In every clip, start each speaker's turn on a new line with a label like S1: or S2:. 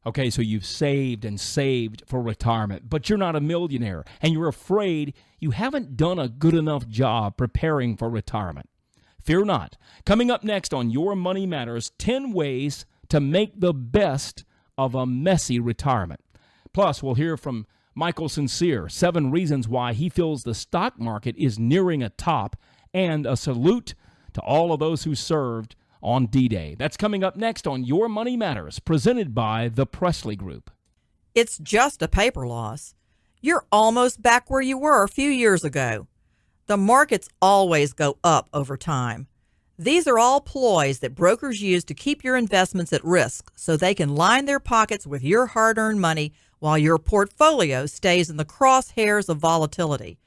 S1: Okay, so you've saved and saved for retirement, but you're not a millionaire, and you're afraid you haven't done a good enough job preparing for retirement. Fear not. Coming up next on Your Money Matters, 10 ways to make the best of a messy retirement. Plus, we'll hear from Michael Sincere, 7 reasons why he feels the stock market is nearing a top, and a salute to all of those who served on D-Day. That's coming up next on Your Money Matters, presented by the Presley Group.
S2: It's just a paper loss. You're almost back where you were a few years ago. The markets always go up over time. These are all ploys that brokers use to keep your investments at risk so they can line their pockets with your hard-earned money while your portfolio stays in the crosshairs of volatility.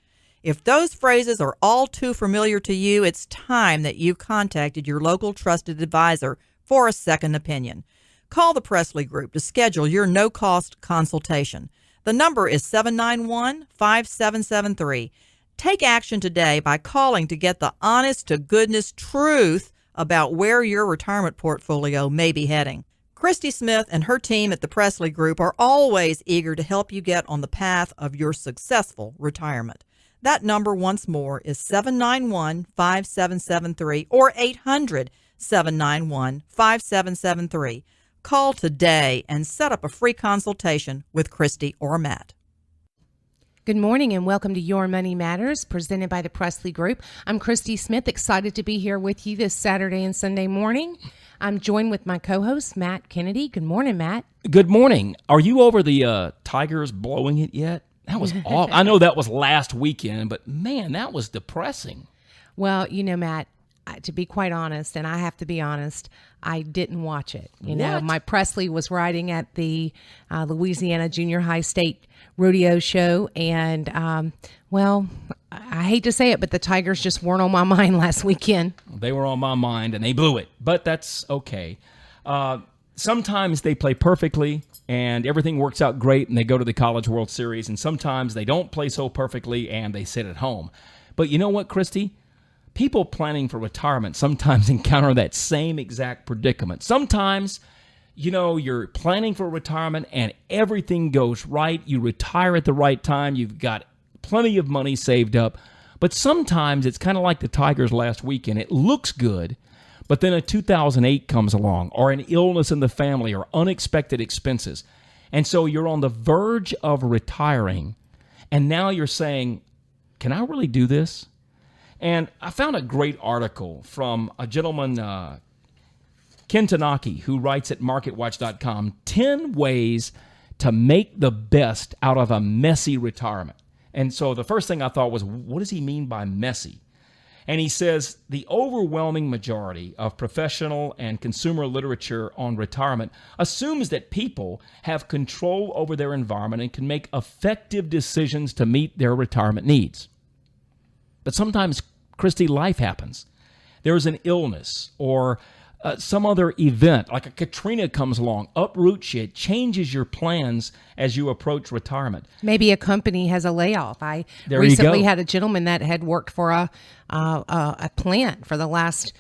S2: If those phrases are all too familiar to you, it's time that you contacted your local trusted advisor for a second opinion. Call the Presley Group to schedule your no-cost consultation. The number is 791-5773. Take action today by calling to get the honest-to-goodness truth about where your retirement portfolio may be heading. Christy Smith and her team at the Presley Group are always eager to help you get on the path of your successful retirement. That number, once more, is 791-5773 or 800-791-5773. Call today and set up a free consultation with Christy or Matt.
S3: Good morning and welcome to Your Money Matters, presented by the Presley Group. I'm Christy Smith, excited to be here with you this Saturday and Sunday morning. I'm joined with my co-host, Matt Kennedy. Good morning, Matt.
S1: Good morning. Are you over the Tigers blowing it yet? That was awful. I know that was last weekend, but man, that was depressing.
S3: Well, you know, Matt, to be quite honest, and I have to be honest, I didn't watch it. You know, my Presley was riding at the Louisiana Junior High State Rodeo show, and well, I hate to say it, but the Tigers just weren't on my mind last weekend.
S1: They were on my mind, and they blew it, but that's okay. Sometimes they play perfectly, and everything works out great, and they go to the College World Series, and sometimes they don't play so perfectly, and they sit at home. But you know what, Christy? People planning for retirement sometimes encounter that same exact predicament. Sometimes, you know, you're planning for retirement, and everything goes right. You retire at the right time. You've got plenty of money saved up. But sometimes it's kind of like the Tigers last weekend. It looks good, but then a 2008 comes along, or an illness in the family, or unexpected expenses. And so you're on the verge of retiring, and now you're saying, can I really do this? And I found a great article from a gentleman, Ken Tanaki, who writes at MarketWatch.com, 10 ways to make the best out of a messy retirement. And so the first thing I thought was, what does he mean by messy? And he says the overwhelming majority of professional and consumer literature on retirement assumes that people have control over their environment and can make effective decisions to meet their retirement needs. But sometimes, Christy, life happens. There's an illness or some other event, like a Katrina comes along, uproots you, it changes your plans as you approach retirement.
S3: Maybe a company has a layoff. I recently had a gentleman that had worked for a plant for the last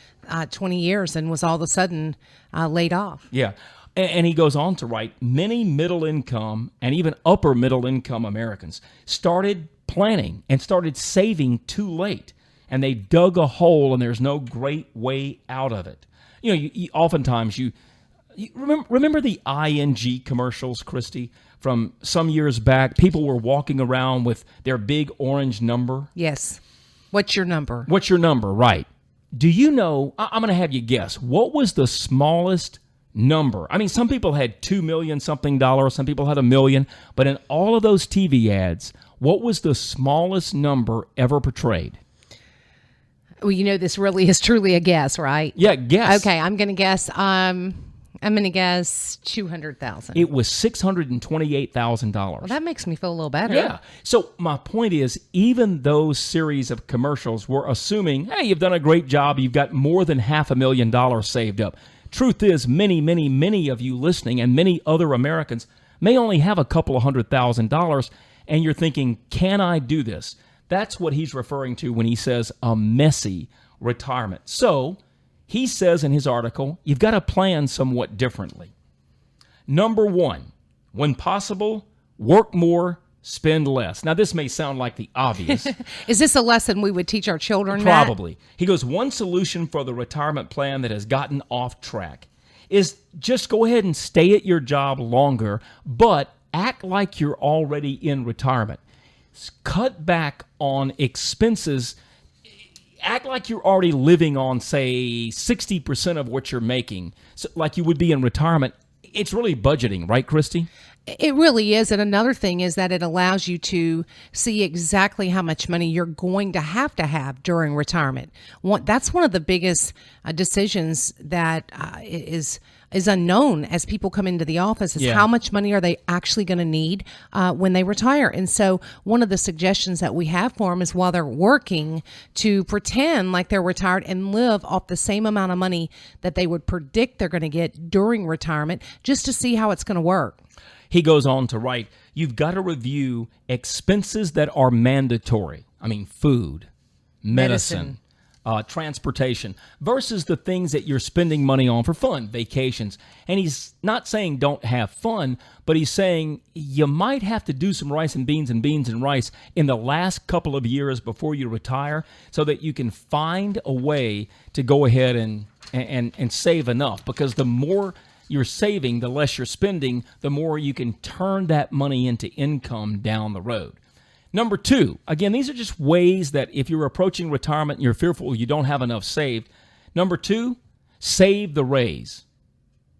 S3: 20 years and was all of a sudden laid off.
S1: Yeah. And he goes on to write, many middle income and even upper middle income Americans started planning and started saving too late. And they dug a hole, and there's no great way out of it. You know, oftentimes you remember the ING commercials, Christy, from some years back. People were walking around with their big orange number.
S3: Yes. What's your number?
S1: What's your number? Right. Do you know? I'm going to have you guess. What was the smallest number? I mean, some people had $2 million something dollars. Some people had $1 million. But in all of those TV ads, what was the smallest number ever portrayed?
S3: Well, you know, this really is truly a guess, right?
S1: Yeah, guess.
S3: Okay, I'm going to guess. I'm going to guess 200,000.
S1: It was $628,000.
S3: Well, that makes me feel a little better.
S1: Yeah. So my point is, even those series of commercials were assuming, hey, you've done a great job. You've got more than $500,000 saved up. Truth is, many of you listening and many other Americans may only have a couple of $100,000, and you're thinking, can I do this? That's what he's referring to when he says a messy retirement. So he says in his article, you've got to plan somewhat differently. Number one, when possible, work more, spend less. Now, this may sound like the obvious.
S3: Is this a lesson we would teach our children, Matt?
S1: Probably. He goes, one solution for the retirement plan that has gotten off track is just go ahead and stay at your job longer, but act like you're already in retirement. Cut back on expenses. Act like you're already living on, say, 60% of what you're making, so like you would be in retirement. It's really budgeting, right, Christy?
S3: It really is. And another thing is that it allows you to see exactly how much money you're going to have during retirement. That's one of the biggest decisions that is unknown as people come into the office is how much money are they actually going to need when they retire. And so one of the suggestions that we have for them is while they're working to pretend like they're retired and live off the same amount of money that they would predict they're going to get during retirement, just to see how it's going to work.
S1: He goes on to write, you've got to review expenses that are mandatory. I mean, food, medicine. Transportation versus the things that you're spending money on for fun, vacations. And he's not saying don't have fun, but he's saying you might have to do some rice and beans and rice in the last couple of years before you retire so that you can find a way to go ahead and save enough, because the more you're saving, the less you're spending, the more you can turn that money into income down the road. Number two, again, these are just ways that if you're approaching retirement and you're fearful you don't have enough saved. Number two, save the raise.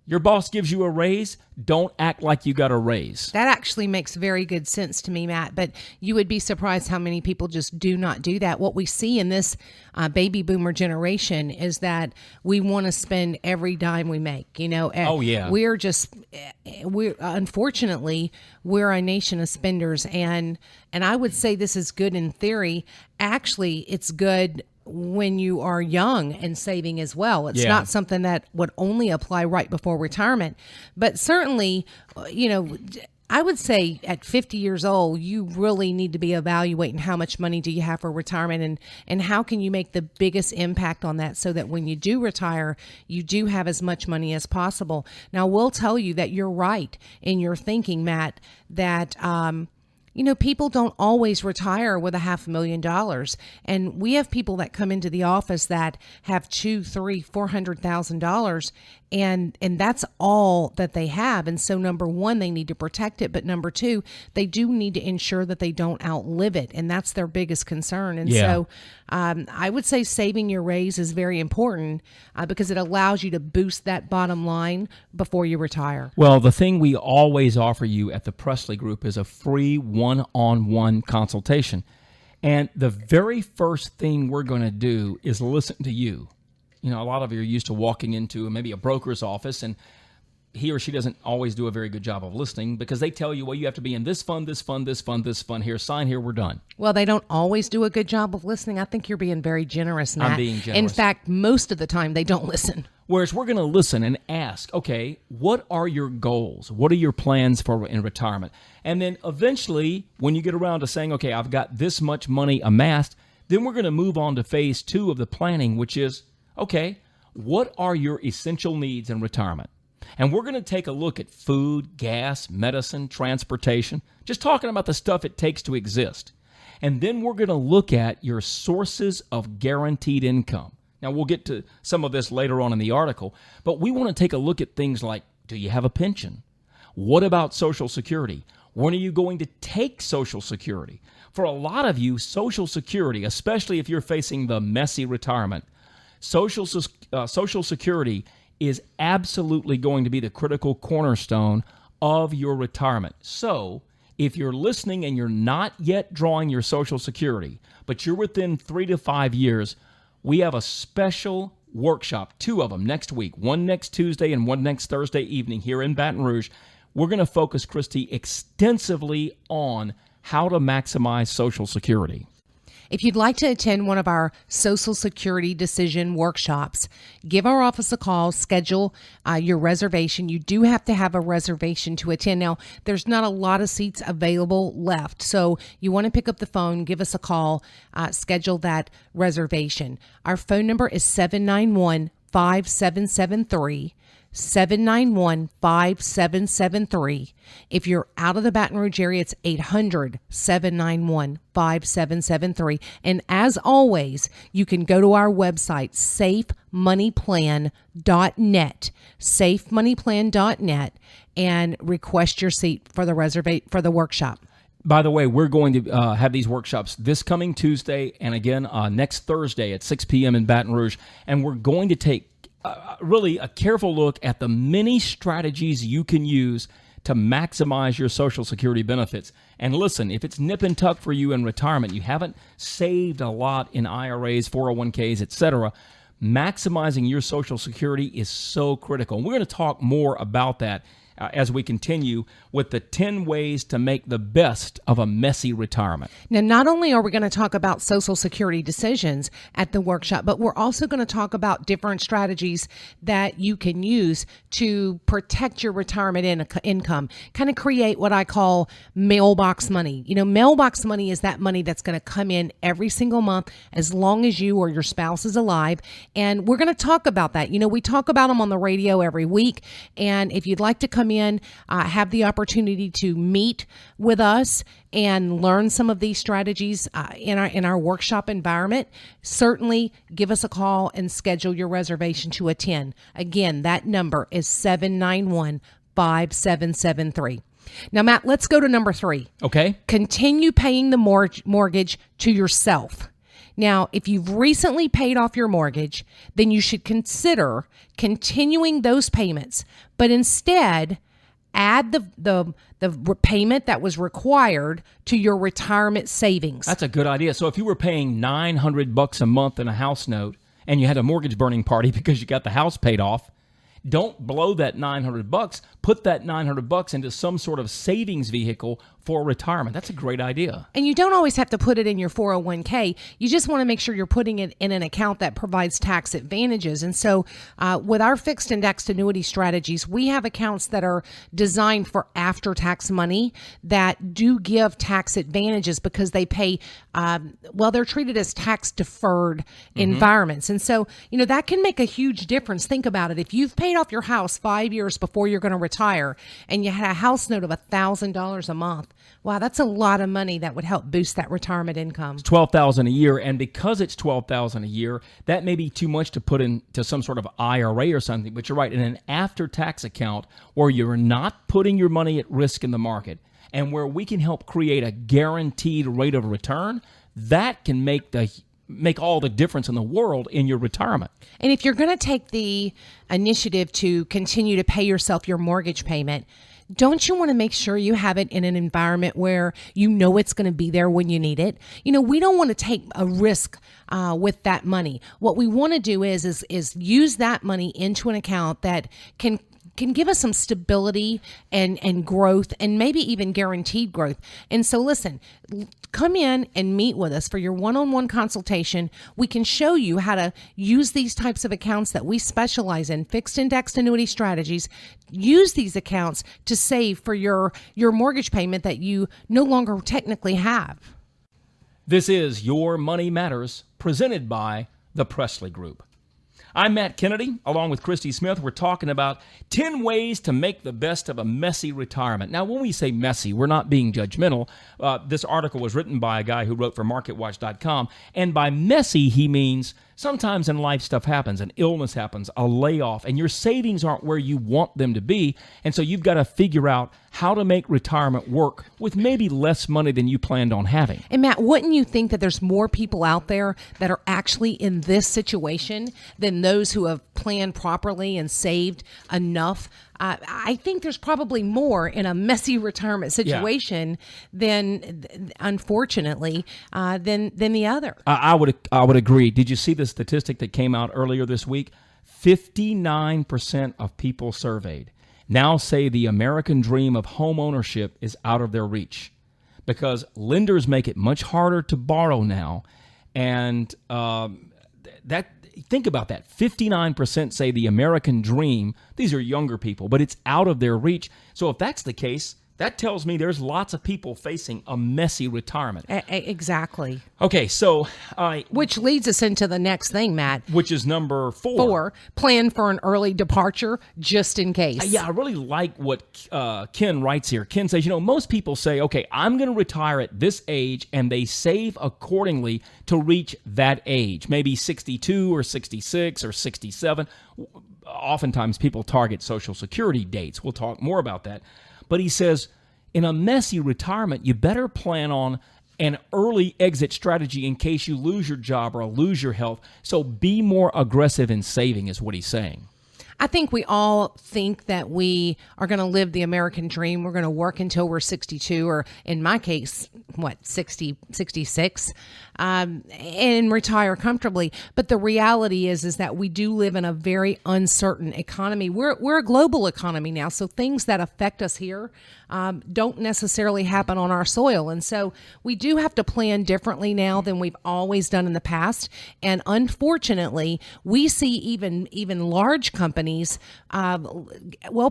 S1: Your boss gives you a raise, don't act like you got a raise.
S3: That actually makes very good sense to me, Matt, but you would be surprised how many people just do not do that. What we see in this baby boomer generation is that we want to spend every dime we make.
S1: Oh, yeah.
S3: Unfortunately, we're a nation of spenders, and I would say this is good in theory. Actually, it's good when you are young and saving as well. It's not something that would only apply right before retirement, but certainly, I would say at 50 years old, you really need to be evaluating how much money do you have for retirement and how can you make the biggest impact on that so that when you do retire, you do have as much money as possible. Now, we'll tell you that you're right in your thinking, Matt, that people don't always retire with $500,000, and we have people that come into the office that have $200,000, $300,000, and that's all that they have. And so number one, they need to protect it, but number two, they do need to ensure that they don't outlive it, and that's their biggest concern. And so I would say saving your raise is very important because it allows you to boost that bottom line before you retire.
S1: Well, the thing we always offer you at the Presley Group is a free one-on-one consultation. And the very first thing we're going to do is listen to you. A lot of you are used to walking into maybe a broker's office, and he or she doesn't always do a very good job of listening because they tell you, well, you have to be in this fund, this fund, this fund, this fund, here, sign here, we're done.
S3: Well, they don't always do a good job of listening. I think you're being very generous, Matt.
S1: I'm being generous.
S3: In fact, most of the time they don't listen.
S1: Whereas we're going to listen and ask, okay, what are your goals? What are your plans for in retirement? And then eventually, when you get around to saying, okay, I've got this much money amassed, then we're going to move on to phase 2 of the planning, which is, okay, what are your essential needs in retirement? And we're going to take a look at food, gas, medicine, transportation, just talking about the stuff it takes to exist. And then we're going to look at your sources of guaranteed income. Now, we'll get to some of this later on in the article, but we want to take a look at things like, do you have a pension? What about Social Security? When are you going to take Social Security? For a lot of you, Social Security, especially if you're facing the messy retirement, Social Security is absolutely going to be the critical cornerstone of your retirement. So if you're listening and you're not yet drawing your Social Security, but you're within 3 to 5 years, we have a special workshop, 2 of them next week, one next Tuesday and one next Thursday evening here in Baton Rouge. We're going to focus, Christy, extensively on how to maximize Social Security.
S3: If you'd like to attend one of our Social Security decision workshops, give our office a call, schedule your reservation. You do have to have a reservation to attend. Now, there's not a lot of seats available left, so you want to pick up the phone, give us a call, schedule that reservation. Our phone number is 791-5773. 800-791-5773. If you're out of the Baton Rouge area, it's 800-791-5773. And as always, you can go to our website, safemoneyplan.net, safemoneyplan.net, and request your seat for the workshop.
S1: By the way, we're going to have these workshops this coming Tuesday and again next Thursday at 6 p.m. in Baton Rouge. And we're going to take really a careful look at the many strategies you can use to maximize your Social Security benefits. And listen, if it's nip and tuck for you in retirement, you haven't saved a lot in IRAs, 401ks, etc., maximizing your Social Security is so critical. And we're going to talk more about that as we continue with the 10 ways to make the best of a messy retirement.
S3: Now, not only are we going to talk about Social Security decisions at the workshop, but we're also going to talk about different strategies that you can use to protect your retirement income, kind of create what I call mailbox money. You know, mailbox money is that money that's going to come in every single month as long as you or your spouse is alive. And we're going to talk about that. You know, we talk about them on the radio every week. And if you'd like to come in, have the opportunity to meet with us and learn some of these strategies in our workshop environment, certainly give us a call and schedule your reservation to attend. Again, that number is 791-5773. Now, Matt, let's go to number 3.
S1: Okay.
S3: Continue paying the mortgage to yourself. Now, if you've recently paid off your mortgage, then you should consider continuing those payments, but instead add the payment that was required to your retirement savings.
S1: That's a good idea. So if you were paying $900 a month in a house note and you had a mortgage burning party because you got the house paid off, don't blow that $900. Put that $900 into some sort of savings vehicle for retirement. That's a great idea.
S3: And you don't always have to put it in your 401k. You just want to make sure you're putting it in an account that provides tax advantages. And so with our fixed indexed annuity strategies, we have accounts that are designed for after-tax money that do give tax advantages because they pay, they're treated as tax-deferred environments. And so, you know, that can make a huge difference. Think about it. If you've paid off your house 5 years before you're going to retire and you had a house note of $1,000 a month, wow, that's a lot of money that would help boost that retirement income.
S1: It's $12,000 a year, and because it's $12,000 a year, that may be too much to put into some sort of IRA or something. But you're right, in an after-tax account where you're not putting your money at risk in the market, and where we can help create a guaranteed rate of return, that can make all the difference in the world in your retirement.
S3: And if you're going to take the initiative to continue to pay yourself your mortgage payment, don't you want to make sure you have it in an environment where you know it's going to be there when you need it? You know, we don't want to take a risk with that money. What we want to do is use that money into an account that can give us some stability and growth, and maybe even guaranteed growth. And so listen, come in and meet with us for your one-on-one consultation. We can show you how to use these types of accounts that we specialize in, fixed indexed annuity strategies. Use these accounts to save for your mortgage payment that you no longer technically have.
S1: This is Your Money Matters, presented by the Presley Group. I'm Matt Kennedy, along with Christy Smith. We're talking about 10 ways to make the best of a messy retirement. Now, when we say messy, we're not being judgmental. This article was written by a guy who wrote for MarketWatch.com, and by messy, he means sometimes in life stuff happens, an illness happens, a layoff, and your savings aren't where you want them to be, and so you've got to figure out how to make retirement work with maybe less money than you planned on having.
S3: And Matt, wouldn't you think that there's more people out there that are actually in this situation than those who have planned properly and saved enough? I think there's probably more in a messy retirement situation than, unfortunately, than the other.
S1: I would agree. Did you see the statistic that came out earlier this week? 59% of people surveyed now say the American dream of home ownership is out of their reach because lenders make it much harder to borrow now, and think about that. 59% say the American dream, these are younger people, but it's out of their reach. So if that's the case, That tells me there's lots of people facing a messy retirement.
S3: Exactly.
S1: Okay, so
S3: Which leads us into the next thing, Matt.
S1: which is number 4.
S3: Plan for an early departure just in case.
S1: Yeah, I really like what Ken writes here. Ken says, most people say, okay, I'm going to retire at this age, and they save accordingly to reach that age, maybe 62 or 66 or 67. Oftentimes people target Social Security dates. We'll talk more about that. But he says, in a messy retirement, you better plan on an early exit strategy in case you lose your job or lose your health. So be more aggressive in saving is what he's saying.
S3: I think we all think that we are going to live the American dream. We're going to work until we're 62, or in my case, 60, 66, and retire comfortably. But the reality is that we do live in a very uncertain economy. We're a global economy now, so things that affect us here don't necessarily happen on our soil. And so we do have to plan differently now than we've always done in the past. And unfortunately, we see even large companies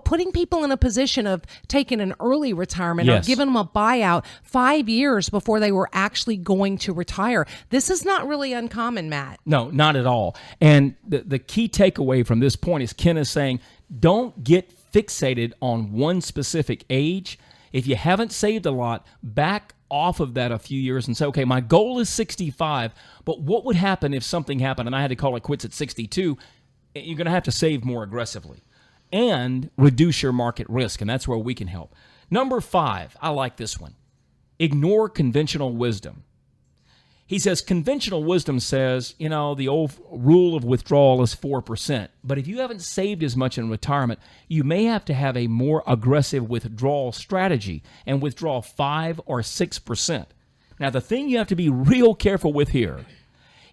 S3: putting people in a position of taking an early retirement or giving them a buyout 5 years before they were actually going to retire. This is not really uncommon, Matt.
S1: No, not at all. And the key takeaway from this point is Ken is saying, don't get fixated on one specific age. If you haven't saved a lot, back off of that a few years and say, okay, my goal is 65, but what would happen if something happened and I had to call it quits at 62? You're going to have to save more aggressively and reduce your market risk, and that's where we can help. Number 5, I like this one. Ignore conventional wisdom. He says, conventional wisdom says, the old rule of withdrawal is 4%. But if you haven't saved as much in retirement, you may have to have a more aggressive withdrawal strategy and withdraw 5 or 6%. Now, the thing you have to be real careful with here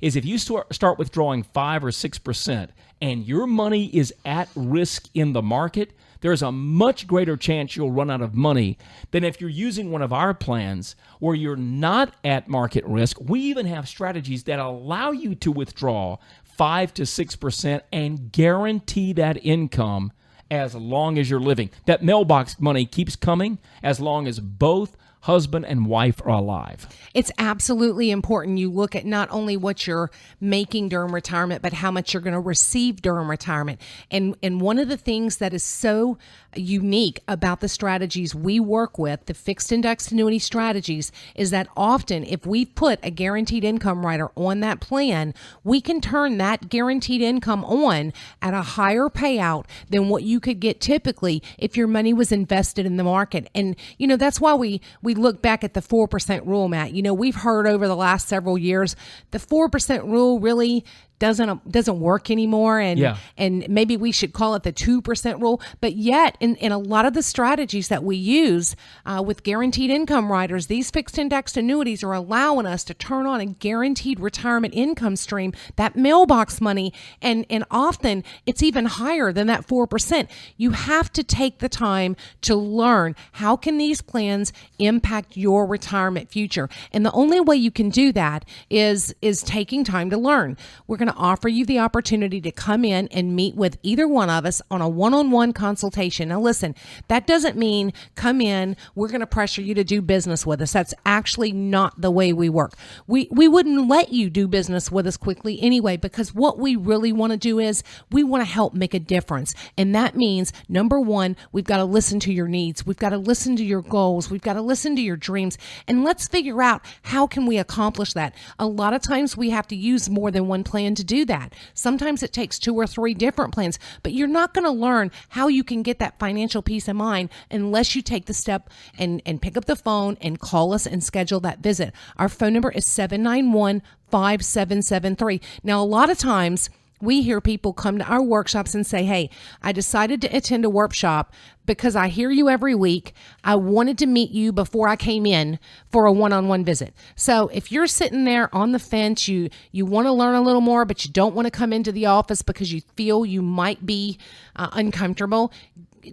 S1: is if you start withdrawing 5 or 6% and your money is at risk in the market, there's a much greater chance you'll run out of money than if you're using one of our plans where you're not at market risk. We even have strategies that allow you to withdraw 5 to 6% and guarantee that income as long as you're living. That mailbox money keeps coming as long as both husband and wife are alive.
S3: It's absolutely important you look at not only what you're making during retirement, but how much you're going to receive during retirement. And one of the things that is so unique about the strategies we work with, the fixed index annuity strategies, is that often if we put a guaranteed income rider on that plan, we can turn that guaranteed income on at a higher payout than what you could get typically if your money was invested in the market. And, that's why we look back at the 4% rule, Matt. We've heard over the last several years, the 4% rule really doesn't work anymore, and maybe we should call it the 2% rule. But yet, in a lot of the strategies that we use with guaranteed income riders, these fixed indexed annuities are allowing us to turn on a guaranteed retirement income stream, that mailbox money, and often it's even higher than that 4%. You have to take the time to learn how can these plans impact your retirement future, and the only way you can do that is taking time to learn. We're going to offer you the opportunity to come in and meet with either one of us on a one-on-one consultation. Now listen, that doesn't mean come in, we're going to pressure you to do business with us. That's actually not the way we work. We wouldn't let you do business with us quickly anyway, because what we really want to do is we want to help make a difference. And that means, number one, we've got to listen to your needs. We've got to listen to your goals. We've got to listen to your dreams. And let's figure out how can we accomplish that. A lot of times we have to use more than one plan to do that. Sometimes it takes 2 or 3 different plans, but you're not going to learn how you can get that financial peace of mind unless you take the step and pick up the phone and call us and schedule that visit. Our phone number is 791-5773. Now, a lot of times we hear people come to our workshops and say, hey, I decided to attend a workshop because I hear you every week. I wanted to meet you before I came in for a one-on-one visit. So if you're sitting there on the fence, you want to learn a little more, but you don't want to come into the office because you feel you might be uncomfortable,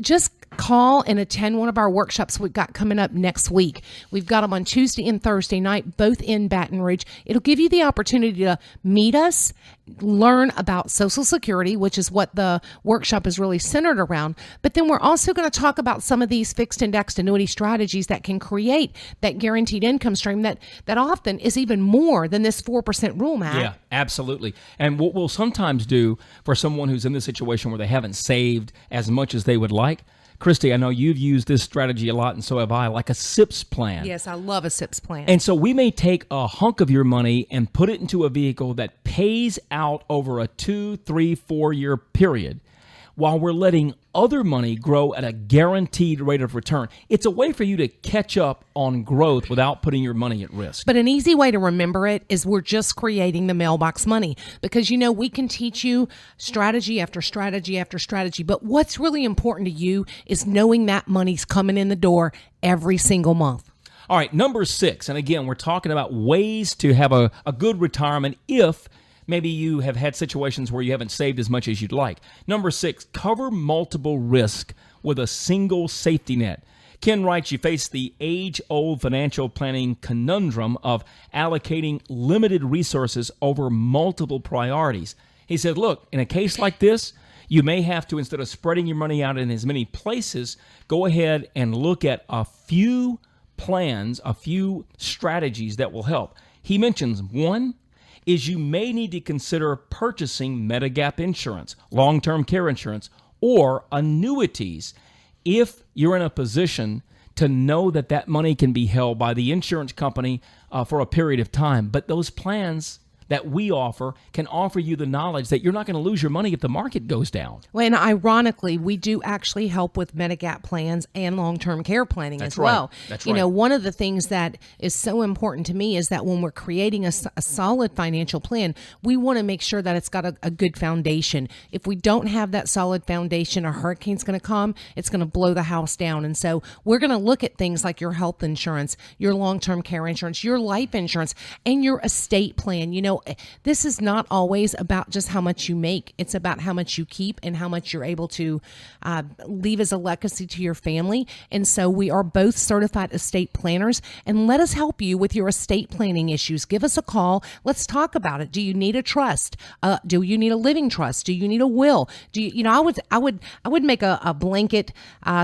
S3: just call and attend one of our workshops we've got coming up next week. We've got them on Tuesday and Thursday night, both in Baton Rouge. It'll give you the opportunity to meet us, learn about Social Security, which is what the workshop is really centered around. But then we're also going going to talk about some of these fixed indexed annuity strategies that can create that guaranteed income stream that often is even more than this 4% rule, Matt.
S1: Yeah, absolutely. And what we'll sometimes do for someone who's in this situation where they haven't saved as much as they would like, Christy, I know you've used this strategy a lot, and so have I, like a SIPS plan.
S3: Yes, I love a SIPS plan.
S1: And so we may take a hunk of your money and put it into a vehicle that pays out over a 2, 3, 4-year period, while we're letting other money grow at a guaranteed rate of return. It's a way for you to catch up on growth without putting your money at risk.
S3: But an easy way to remember it is we're just creating the mailbox money, because we can teach you strategy after strategy after strategy. But what's really important to you is knowing that money's coming in the door every single month.
S1: All right, number 6. And again, we're talking about ways to have a good retirement if maybe you have had situations where you haven't saved as much as you'd like. Number 6, cover multiple risk with a single safety net. Ken writes, you face the age-old financial planning conundrum of allocating limited resources over multiple priorities. He said, look, in a case like this, you may have to, instead of spreading your money out in as many places, go ahead and look at a few plans, a few strategies that will help. He mentions one is you may need to consider purchasing Medigap insurance, long-term care insurance, or annuities if you're in a position to know that that money can be held by the insurance company for a period of time. But those plans that we offer can offer you the knowledge that you're not going to lose your money if the market goes down.
S3: Well, and ironically, we do actually help with Medigap plans and long-term care planning
S1: That's
S3: as well.
S1: Right. That's right.
S3: One of the things that is so important to me is that when we're creating a solid financial plan, we want to make sure that it's got a good foundation. If we don't have that solid foundation, a hurricane's going to come, it's going to blow the house down. And so we're going to look at things like your health insurance, your long-term care insurance, your life insurance, and your estate plan. This is not always about just how much you make. It's about how much you keep and how much you're able to leave as a legacy to your family. And so we are both certified estate planners, and let us help you with your estate planning issues. Give us a call. Let's talk about it. Do you need a trust? Do you need a living trust? Do you need a will? I would make a blanket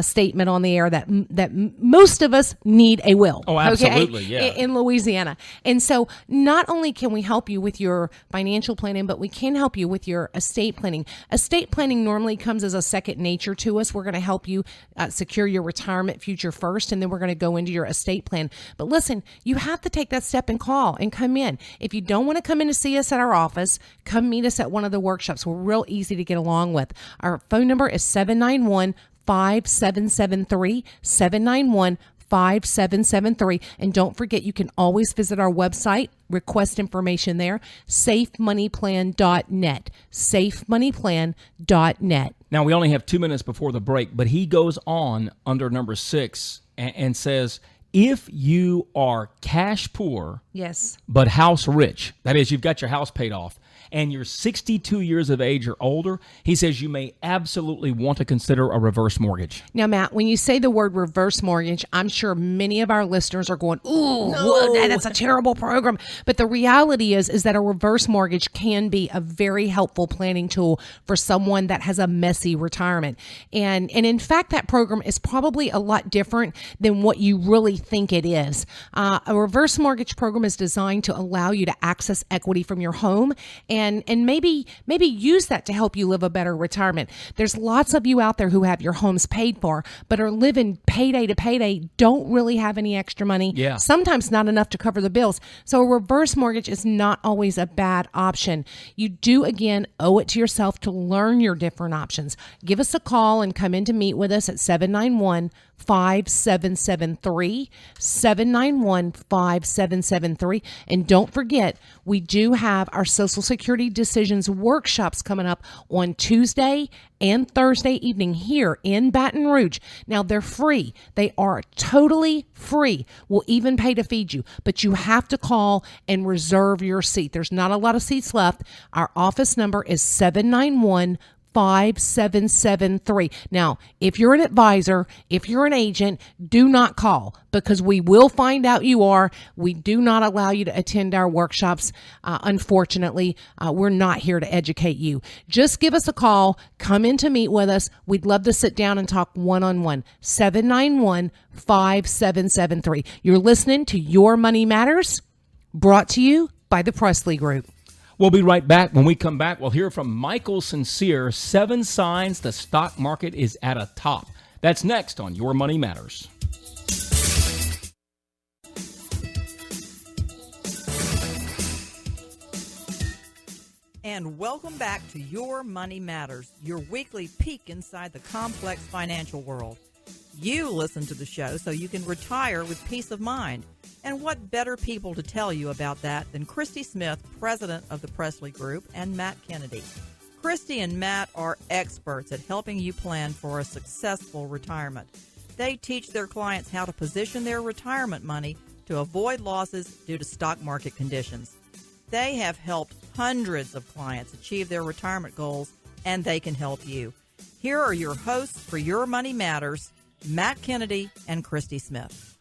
S3: statement on the air that most of us need a will.
S1: Oh, absolutely,
S3: okay?
S1: yeah.
S3: In Louisiana. And so not only can we help you with your financial planning, but we can help you with your estate planning. Estate planning normally comes as a second nature to us. We're going to help you secure your retirement future first, and then we're going to go into your estate plan. But listen, you have to take that step and call and come in. If you don't want to come in to see us at our office, come meet us at one of the workshops. We're real easy to get along with. Our phone number is 791-5773, 791-5773. And don't forget, you can always visit our website, request information there, safemoneyplan.net, safemoneyplan.net.
S1: Now, we only have 2 minutes before the break, but he goes on under number 6 and says, if you are cash poor,
S3: yes,
S1: but house rich, that is, you've got your house paid off, and you're 62 years of age or older, he says you may absolutely want to consider a reverse mortgage.
S3: Now, Matt, when you say the word reverse mortgage, I'm sure many of our listeners are going, ooh, no, that's a terrible program. But the reality is that a reverse mortgage can be a very helpful planning tool for someone that has a messy retirement. And in fact, that program is probably a lot different than what you really think it is. A reverse mortgage program is designed to allow you to access equity from your home and maybe use that to help you live a better retirement. There's lots of you out there who have your homes paid for, but are living payday to payday, don't really have any extra money.
S1: Yeah.
S3: Sometimes not enough to cover the bills. So a reverse mortgage is not always a bad option. You do, again, owe it to yourself to learn your different options. Give us a call and come in to meet with us at 791-5773, 791-5773. And don't forget, we do have our Social Security Decisions workshops coming up on Tuesday and Thursday evening here in Baton Rouge. Now, they're free. They are totally free. We'll even pay to feed you, but you have to call and reserve your seat. There's not a lot of seats left. Our office number is 791 5773. Now, if you're an advisor, if you're an agent, do not call because we will find out you are. We do not allow you to attend our workshops. Unfortunately, we're not here to educate you. Just give us a call. Come in to meet with us. We'd love to sit down and talk one-on-one. 791-5773. You're listening to Your Money Matters, brought to you by the Presley Group.
S1: We'll be right back. When we come back, we'll hear from Michael Sincere, 7 signs the stock market is at a top. That's next on Your Money Matters.
S2: And welcome back to Your Money Matters, your weekly peek inside the complex financial world. You listen to the show so you can retire with peace of mind. And what better people to tell you about that than Christy Smith, president of the Presley Group, and Matt Kennedy. Christy and Matt are experts at helping you plan for a successful retirement. They teach their clients how to position their retirement money to avoid losses due to stock market conditions. They have helped hundreds of clients achieve their retirement goals, and they can help you. Here are your hosts for Your Money Matters, Matt Kennedy and Christy Smith.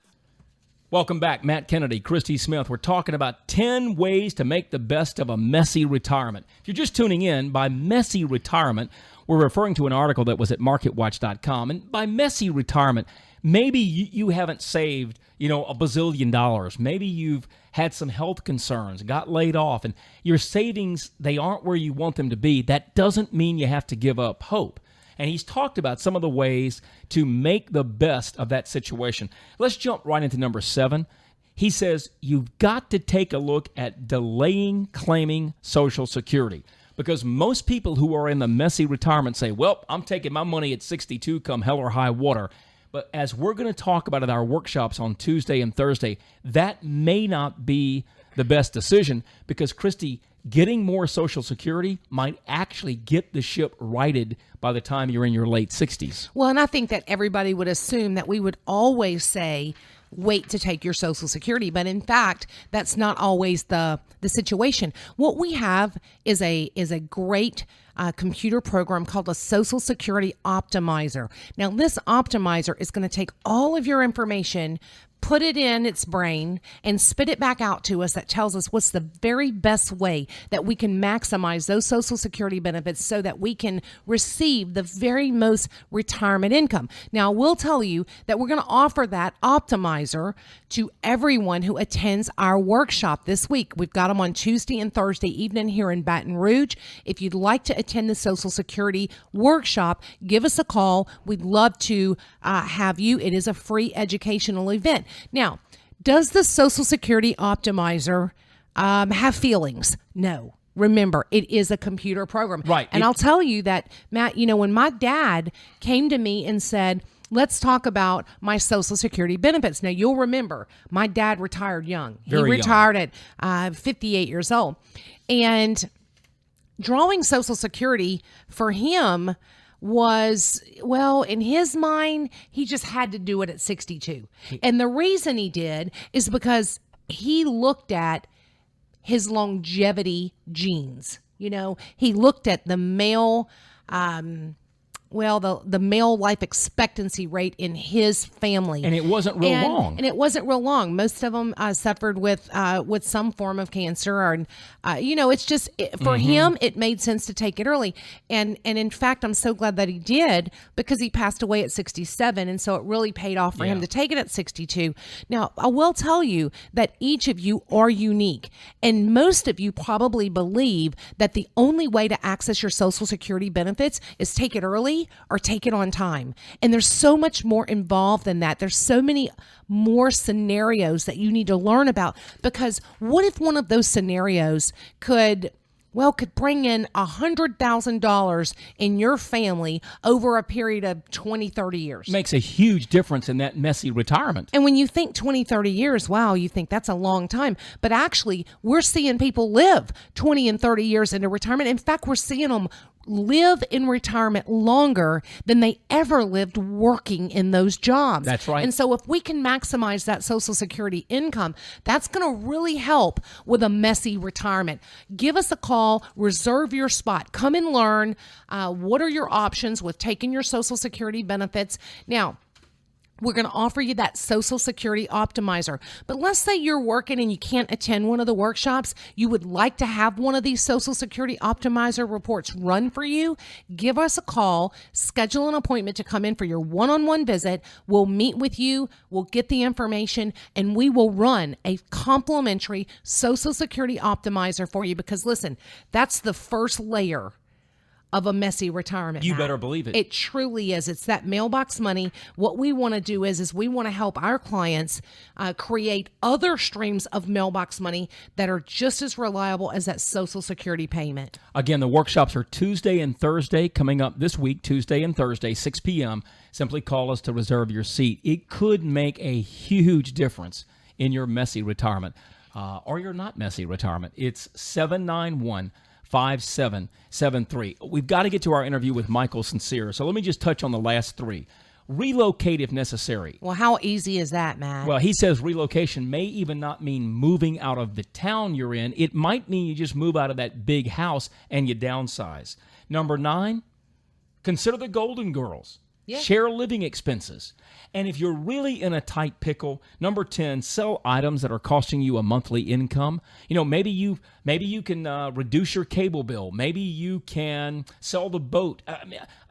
S1: Welcome back, Matt Kennedy, Christy Smith. We're talking about 10 ways to make the best of a messy retirement. If you're just tuning in, by messy retirement, we're referring to an article that was at marketwatch.com. And by messy retirement, maybe you haven't saved, $1 bazillion. Maybe you've had some health concerns, got laid off, and your savings, they aren't where you want them to be. That doesn't mean you have to give up hope. And he's talked about some of the ways to make the best of that situation. Let's jump right into number 7. He says you've got to take a look at delaying claiming Social Security, because most people who are in the messy retirement say, well, I'm taking my money at 62 come hell or high water. But as we're going to talk about at our workshops on Tuesday and Thursday, that may not be the best decision, because, Christy, getting more Social Security might actually get the ship righted by the time you're in your late 60s.
S3: Well, and I think that everybody would assume that we would always say, wait to take your Social Security. But in fact, that's not always the situation. What we have is a great computer program called a Social Security Optimizer. Now, this optimizer is going to take all of your information, put it in its brain, and spit it back out to us. That tells us what's the very best way that we can maximize those Social Security benefits so that we can receive the very most retirement income. Now, we'll tell you that we're going to offer that optimizer to everyone who attends our workshop this week. We've got them on Tuesday and Thursday evening here in Baton Rouge. If you'd like to attend the Social Security workshop, give us a call. We'd love to have you. It is a free educational event. Now, does the Social Security Optimizer have feelings? No. Remember, it is a computer program.
S1: Right.
S3: And I'll tell you that, Matt, when my dad came to me and said, let's talk about my Social Security benefits. Now, you'll remember, my dad retired young. He retired at 58 years old. And drawing Social Security for him was, well, in his mind, he just had to do it at 62. And the reason he did is because he looked at his longevity genes. He looked at the male, the male life expectancy rate in his family.
S1: And it wasn't real long.
S3: And it wasn't real long. Most of them suffered with some form of cancer. It's just, for him, it made sense to take it early. And in fact, I'm so glad that he did, because he passed away at 67. And so it really paid off for him to take it at 62. Now, I will tell you that each of you are unique. And most of you probably believe that the only way to access your Social Security benefits is take it early or take it on time. And there's so much more involved than that. There's so many more scenarios that you need to learn about, because what if one of those scenarios could bring in $100,000 in your family over a period of 20, 30 years.
S1: Makes a huge difference in that messy retirement.
S3: And when you think 20, 30 years, wow, you think that's a long time. But actually, we're seeing people live 20 and 30 years into retirement. In fact, we're seeing them live in retirement longer than they ever lived working in those jobs.
S1: That's right.
S3: And so if we can maximize that Social Security income, that's going to really help with a messy retirement. Give us a call, reserve your spot, come and learn what are your options with taking your Social Security benefits. Now, we're going to offer you that Social Security Optimizer. But let's say you're working and you can't attend one of the workshops. You would like to have one of these Social Security Optimizer reports run for you. Give us a call, schedule an appointment to come in for your one-on-one visit. We'll meet with you, we'll get the information, and we will run a complimentary Social Security Optimizer for you. Because listen, that's the first layer of a messy retirement.
S1: You
S3: Matt.
S1: better believe it.
S3: It truly is. It's that mailbox money. What we want to do is we want to help our clients create other streams of mailbox money that are just as reliable as that Social Security payment.
S1: Again, the workshops are Tuesday and Thursday coming up this week, Tuesday and Thursday, 6 p.m. Simply call us to reserve your seat. It could make a huge difference in your messy retirement or your not messy retirement. It's 791-5773. We've got to get to our interview with Michael Sincere, so let me just touch on the last three. Relocate if necessary.
S3: Well, how easy is that, Matt?
S1: Well, he says relocation may even not mean moving out of the town you're in. It might mean you just move out of that big house and you downsize. Number 9, consider the Golden Girls.
S3: Yeah.
S1: Share living expenses. And if you're really in a tight pickle, number 10, sell items that are costing you a monthly income. You know, maybe you can reduce your cable bill. Maybe you can sell the boat. I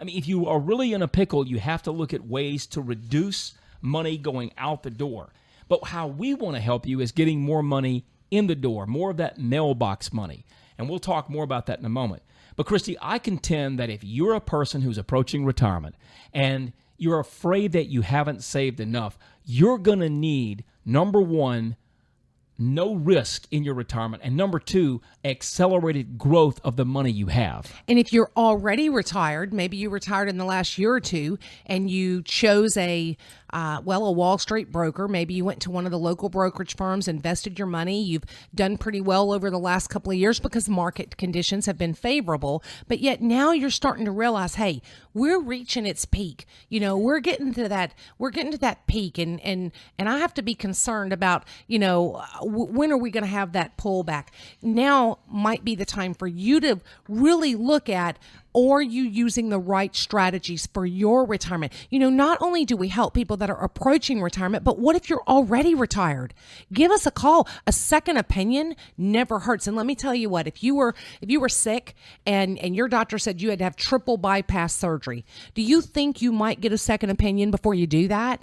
S1: mean, if you are really in a pickle, you have to look at ways to reduce money going out the door. But how we want to help you is getting more money in the door, more of that mailbox money. And we'll talk more about that in a moment. But Christy, I contend that if you're a person who's approaching retirement and you're afraid that you haven't saved enough, you're going to need, number 1, no risk in your retirement, and number 2, accelerated growth of the money you have.
S3: And if you're already retired, maybe you retired in the last year or two and you chose a Wall Street broker. Maybe you went to one of the local brokerage firms, invested your money. You've done pretty well over the last couple of years because market conditions have been favorable. But yet now you're starting to realize, hey, we're reaching its peak. You know, we're getting to that peak, and I have to be concerned about, you know, when are we going to have that pullback? Now might be the time for you to really look at, are you using the right strategies for your retirement? You know, not only do we help people that are approaching retirement, but what if you're already retired? Give us a call. A second opinion never hurts. And let me tell you what, if you were sick and your doctor said you had to have triple bypass surgery, do you think you might get a second opinion before you do that?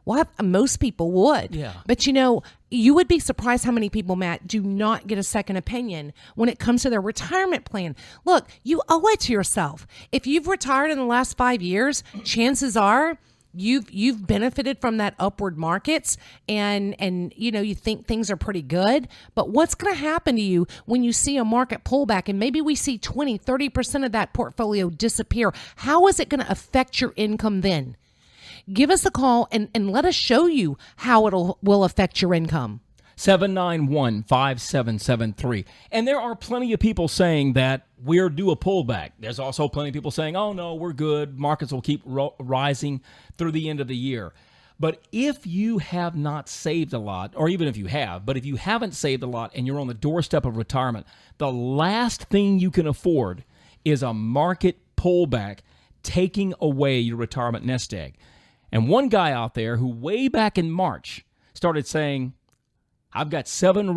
S3: Well, most people would.
S1: Yeah.
S3: But, you know, you would be surprised how many people, Matt, do not get a second opinion when it comes to their retirement plan. Look, you owe it to yourself. If you've retired in the last 5 years, chances are you've benefited from that upward markets and you know, you think things are pretty good. But what's going to happen to you when you see a market pullback and maybe we see 20-30% of that portfolio disappear? How is it going to affect your income then? Give us a call and let us show you how will affect your income.
S1: 791-5773. And there are plenty of people saying that we're due a pullback. There's also plenty of people saying, oh, no, we're good. Markets will keep rising through the end of the year. But if you have not saved a lot, or even if you have, but if you haven't saved a lot and you're on the doorstep of retirement, the last thing you can afford is a market pullback taking away your retirement nest egg. And one guy out there who way back in March started saying, I've got 7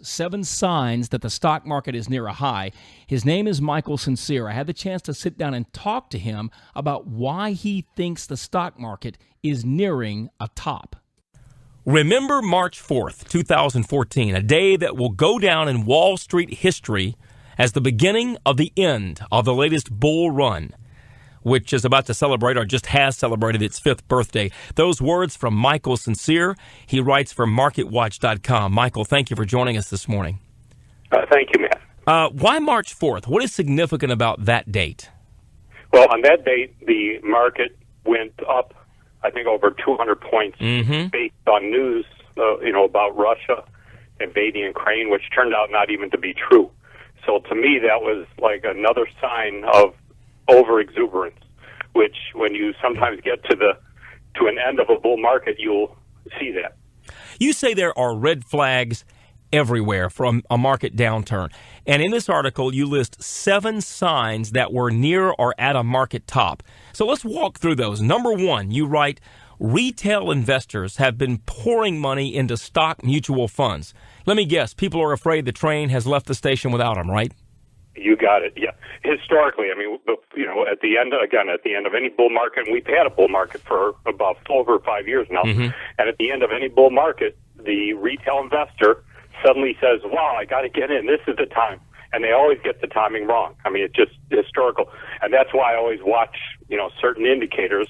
S1: signs that the stock market is near a high. His name is Michael Sincere. I had the chance to sit down and talk to him about why he thinks the stock market is nearing a top. Remember March 4th, 2014, a day that will go down in Wall Street history as the beginning of the end of the latest bull run, which is about to celebrate or just has celebrated its 5th birthday. Those words from Michael Sincere. He writes for MarketWatch.com. Michael, thank you for joining us this morning.
S4: Thank you, Matt.
S1: Why March 4th? What is significant about that date?
S4: Well, on that date, the market went up, I think, over 200 points based on news, about Russia invading Ukraine, which turned out not even to be true. So to me, that was like another sign of over exuberance, which when you sometimes get to an end of a bull market, you'll see that.
S1: You say there are red flags everywhere from a market downturn. And in this article, you list 7 signs that were near or at a market top. So let's walk through those. Number 1, you write, retail investors have been pouring money into stock mutual funds. Let me guess, people are afraid the train has left the station without them, right?
S4: You got it. Yeah. Historically, I mean, at the end of any bull market, and we've had a bull market for about over 5 years now, and at the end of any bull market, the retail investor suddenly says, wow, I got to get in. This is the time. And they always get the timing wrong. I mean, it's just historical. And that's why I always watch, certain indicators.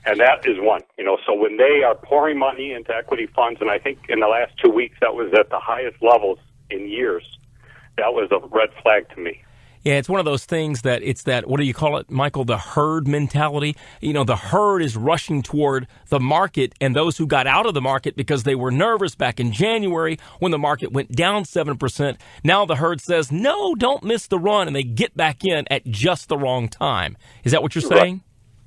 S4: And that is one, so when they are pouring money into equity funds, and I think in the last 2 weeks that was at the highest levels in years, that was a red flag to me.
S1: Yeah, it's one of those things that it's that, what do you call it, Michael, the herd mentality? The herd is rushing toward the market, and those who got out of the market because they were nervous back in January when the market went down 7%, now the herd says, no, don't miss the run, and they get back in at just the wrong time. Is that what you're saying?
S4: Right.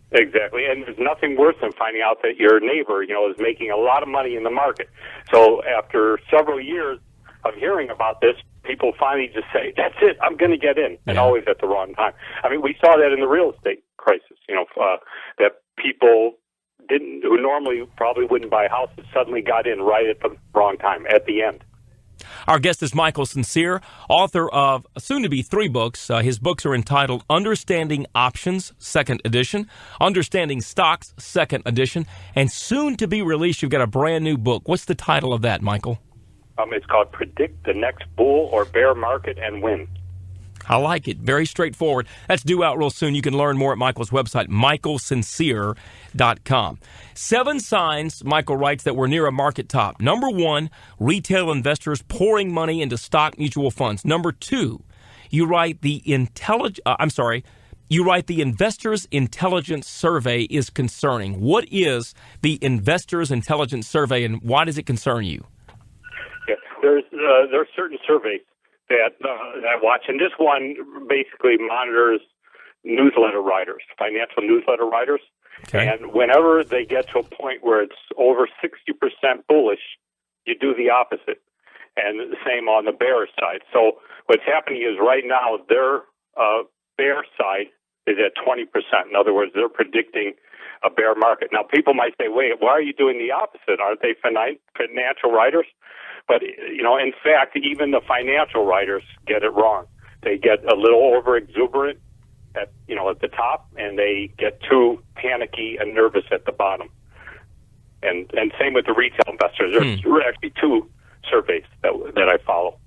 S4: Exactly, and there's nothing worse than finding out that your neighbor, is making a lot of money in the market. So after several years of hearing about this, people finally just say, that's it, I'm going to get in, and always at the wrong time. I mean, we saw that in the real estate crisis, that people who normally probably wouldn't buy houses suddenly got in right at the wrong time, at the end.
S1: Our guest is Michael Sincere, author of soon-to-be 3 books. His books are entitled Understanding Options, 2nd edition, Understanding Stocks, 2nd edition, and soon to be released, you've got a brand new book. What's the title of that, Michael?
S4: It's called Predict the Next Bull or Bear Market and Win.
S1: I like it. Very straightforward. That's due out real soon. You can learn more at Michael's website, michaelsincere.com. 7 signs, Michael writes, that we're near a market top. Number 1, retail investors pouring money into stock mutual funds. Number 2, you write the Investors Intelligence Survey is concerning. What is the Investors Intelligence Survey, and why does it concern you?
S4: Yeah, there are certain surveys that I watch, and this one basically monitors newsletter writers, financial newsletter writers. Okay. And whenever they get to a point where it's over 60% bullish, you do the opposite. And the same on the bear side. So what's happening is right now their bear side is at 20%. In other words, they're predicting a bear market. Now, people might say, wait, why are you doing the opposite? Aren't they financial writers? But, in fact, even the financial writers get it wrong. They get a little over-exuberant at the top, and they get too panicky and nervous at the bottom. And same with the retail investors. There's actually 2 surveys that I follow.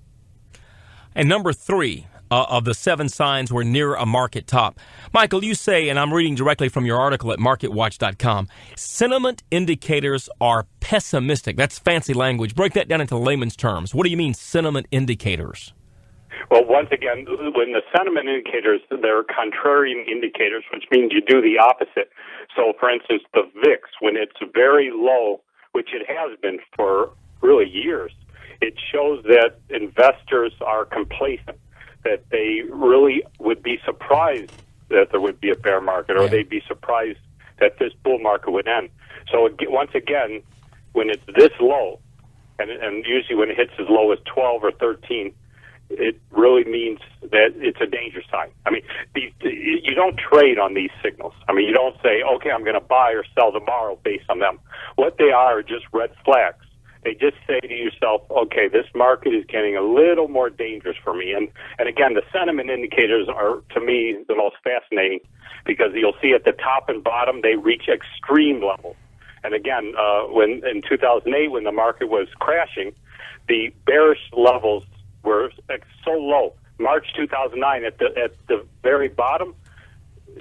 S1: And number 3 of the 7 signs we're near a market top. Michael, you say, and I'm reading directly from your article at marketwatch.com, sentiment indicators are pessimistic. That's fancy language. Break that down into layman's terms. What do you mean, sentiment indicators?
S4: Well, once again, when the sentiment indicators, they're contrarian indicators, which means you do the opposite. So, for instance, the VIX, when it's very low, which it has been for really years, it shows that investors are complacent, that they really would be surprised that there would be a bear market, or they'd be surprised that this bull market would end. So once again, when it's this low, and usually when it hits as low as 12 or 13, it really means that it's a danger sign. I mean, you don't trade on these signals. I mean, you don't say, okay, I'm going to buy or sell tomorrow based on them. What they are just red flags. They just say to yourself, okay, this market is getting a little more dangerous for me. And again, the sentiment indicators are, to me, the most fascinating because you'll see at the top and bottom, they reach extreme levels. And again, when in 2008, when the market was crashing, the bearish levels were so low. March 2009, at the very bottom,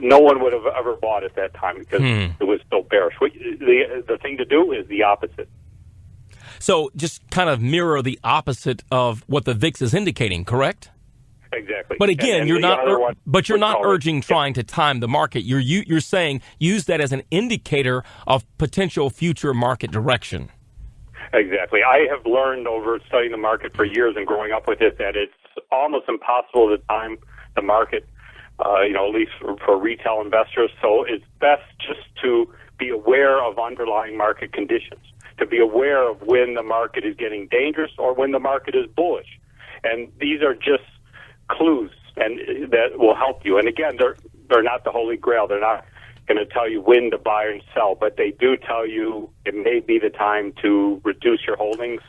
S4: no one would have ever bought at that time because it was so bearish. The thing to do is the opposite.
S1: So just kind of mirror the opposite of what the VIX is indicating, correct?
S4: Exactly.
S1: But again, you're not urging trying to time the market. You're saying use that as an indicator of potential future market direction.
S4: Exactly. I have learned over studying the market for years and growing up with it that it's almost impossible to time the market. at least for retail investors. So it's best just to be aware of underlying market conditions, to be aware of when the market is getting dangerous or when the market is bullish. And these are just clues, and that will help you. And again, they're not the holy grail. They're not going to tell you when to buy and sell, but they do tell you it may be the time to reduce your holdings,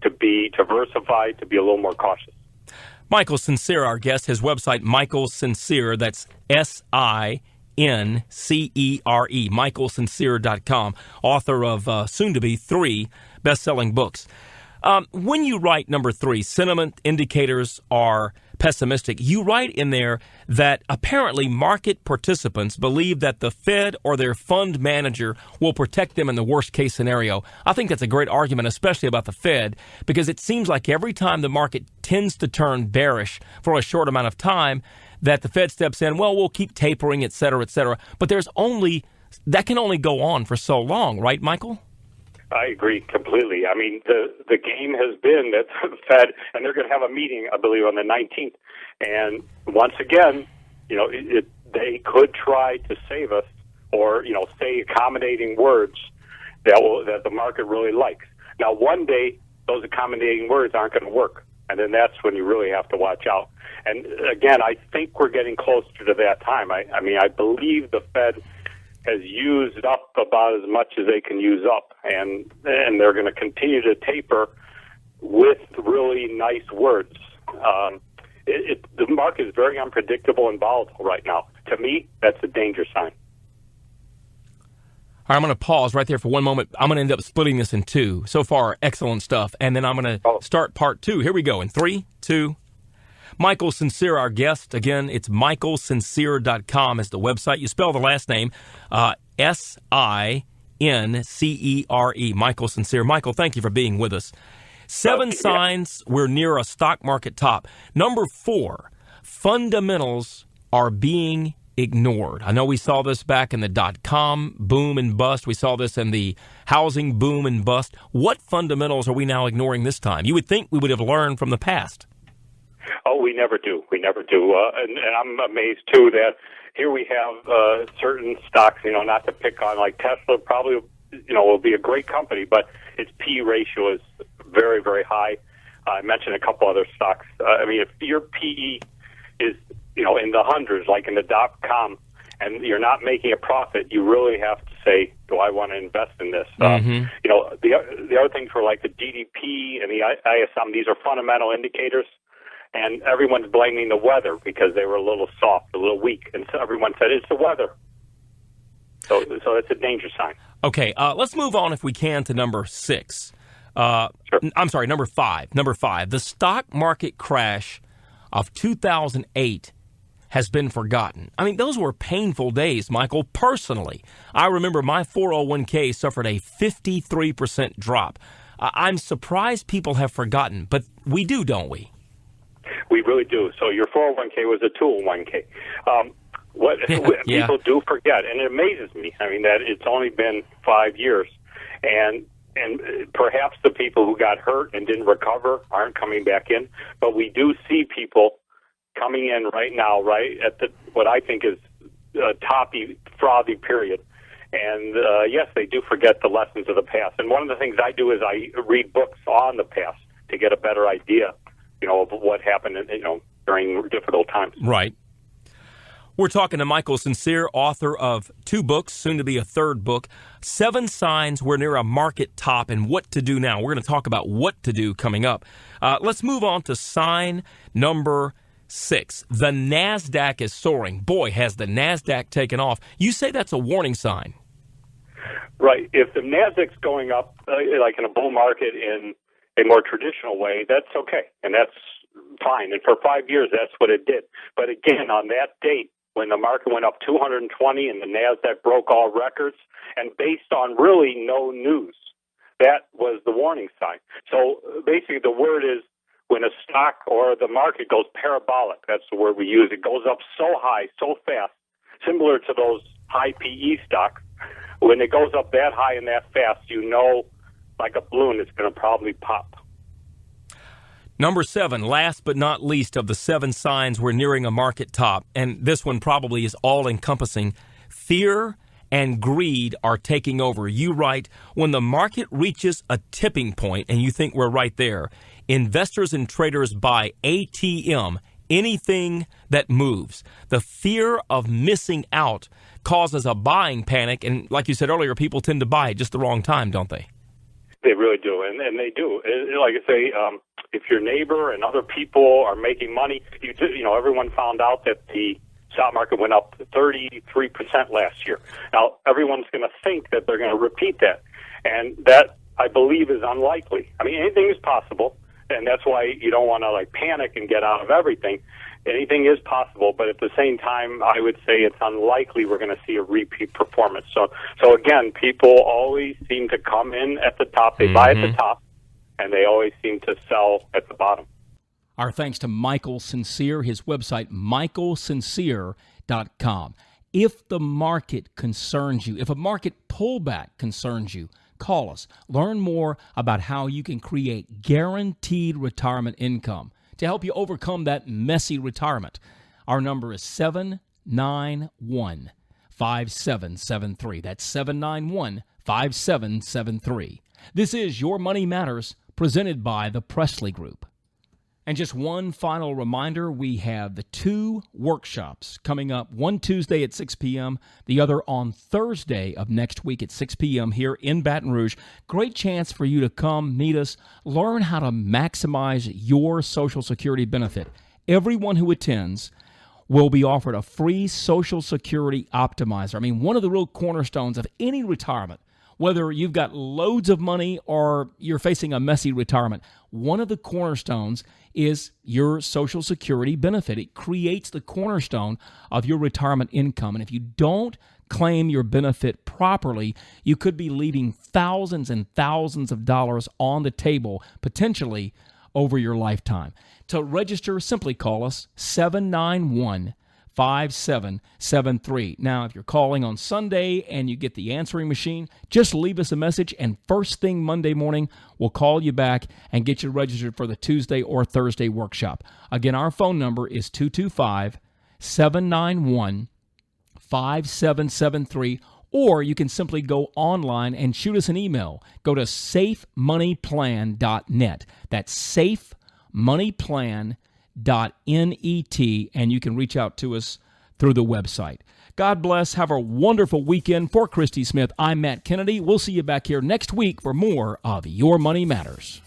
S4: to be diversified, to be a little more cautious.
S1: Michael Sincere, our guest, his website, Michael Sincere, that's SINCERE, michaelsincere.com, author of soon-to-be 3 best-selling books. When you write number 3, sentiment indicators are pessimistic, you write in there that apparently market participants believe that the Fed or their fund manager will protect them in the worst-case scenario. I think that's a great argument, especially about the Fed, because it seems like every time the market tends to turn bearish for a short amount of time, that the Fed steps in, well, we'll keep tapering, et cetera, et cetera. But that can only go on for so long, right, Michael?
S4: I agree completely. I mean, the game has been that the Fed, and they're going to have a meeting, I believe, on the 19th. And once again, they could try to save us, or say accommodating words that the market really likes. Now, one day those accommodating words aren't going to work, and then that's when you really have to watch out. And again, I think we're getting closer to that time. I believe the Fed has used up about as much as they can use up, and they're going to continue to taper with really nice words. The market is very unpredictable and volatile right now. To me, that's a danger sign.
S1: All right, I'm going to pause right there for one moment. I'm going to end up splitting this in 2. So far, excellent stuff. And then I'm going to start part 2. Here we go in 3, 2. Michael Sincere, our guest. Again, it's michaelsincere.com is the website. You spell the last name, SINCERE, Michael Sincere. Michael, thank you for being with us. 7 signs we're near a stock market top. Number 4, fundamentals are being ignored. I know we saw this back in the dot-com boom and bust. We saw this in the housing boom and bust. What fundamentals are we now ignoring this time? You would think we would have learned from the past.
S4: Oh, we never do. We never do. And I'm amazed, too, that here we have certain stocks, not to pick on, like Tesla probably, will be a great company, but its P ratio is very, very high. I mentioned a couple other stocks. If your PE is, in the hundreds, like in the dot-com, and you're not making a profit, you really have to say, do I want to invest in this? The other things were like the GDP and the ISM. These are fundamental indicators. And everyone's blaming the weather because they were a little soft, a little weak. And so everyone said, it's the weather. So it's a danger sign.
S1: Okay, let's move on if we can to number 6.
S4: Sure.
S1: I'm sorry, number 5. Number 5, the stock market crash of 2008 has been forgotten. I mean, those were painful days, Michael. Personally, I remember my 401k suffered a 53% drop. I'm surprised people have forgotten, but we do, don't we?
S4: We really do. So your 401k was a 201k. People do forget, and it amazes me. That it's only been 5 years, and perhaps the people who got hurt and didn't recover aren't coming back in. But we do see people coming in right now, right at what I think is a toppy, frothy period. And yes, they do forget the lessons of the past. And one of the things I do is I read books on the past to get a better idea, of what happened, during difficult times.
S1: Right. We're talking to Michael Sincere, author of 2 books, soon to be a 3rd book, 7 Signs We're Near a Market Top and What to Do Now. We're going to talk about what to do coming up. Let's move on to sign number 6. The NASDAQ is soaring. Boy, has the NASDAQ taken off. You say that's a warning sign.
S4: Right. If the NASDAQ's going up, like in a bull market in a more traditional way, that's okay, and that's fine. And for 5 years, that's what it did. But again, on that date, when the market went up 220 and the NASDAQ broke all records, and based on really no news, that was the warning sign. So basically, the word is when a stock or the market goes parabolic, that's the word we use. It goes up so high, so fast, similar to those high PE stocks. When it goes up that high and that fast, like a balloon, it's going to probably pop.
S1: Number 7, last but not least of the 7 signs we're nearing a market top, and this one probably is all-encompassing. Fear and greed are taking over. You write, when the market reaches a tipping point, and you think we're right there, investors and traders buy ATM, anything that moves. The fear of missing out causes a buying panic, and like you said earlier, people tend to buy at just the wrong time, don't they?
S4: They really do, and they do. Like I say, if your neighbor and other people are making money, everyone found out that the stock market went up 33% last year. Now, everyone's going to think that they're going to repeat that, and that, I believe, is unlikely. I mean, anything is possible, and that's why you don't want to panic and get out of everything. Anything is possible, but at the same time, I would say it's unlikely we're going to see a repeat performance. So again, people always seem to come in at the top. They buy at the top, and they always seem to sell at the bottom.
S1: Our thanks to Michael Sincere, his website, michaelsincere.com. If the market concerns you, if a market pullback concerns you, call us. Learn more about how you can create guaranteed retirement income to help you overcome that messy retirement. Our number is 791-5773. That's 791-5773. This is Your Money Matters, presented by the Presley Group. And just one final reminder, we have the 2 workshops coming up, one Tuesday at 6 p.m., the other on Thursday of next week at 6 p.m. here in Baton Rouge. Great chance for you to come meet us, learn how to maximize your Social Security benefit. Everyone who attends will be offered a free Social Security optimizer. I mean, one of the real cornerstones of any retirement, whether you've got loads of money or you're facing a messy retirement, one of the cornerstones is your Social Security benefit. It creates the cornerstone of your retirement income. And if you don't claim your benefit properly, you could be leaving thousands and thousands of dollars on the table, potentially over your lifetime. To register, simply call us 791-5773. Now, if you're calling on Sunday and you get the answering machine, just leave us a message, and first thing Monday morning, we'll call you back and get you registered for the Tuesday or Thursday workshop. Again, our phone number is 225-791-5773, or you can simply go online and shoot us an email. Go to safemoneyplan.net. That's safemoneyplan.net, and you can reach out to us through the website. God bless. Have a wonderful weekend. For Christy Smith, I'm Matt Kennedy. We'll see you back here next week for more of Your Money Matters.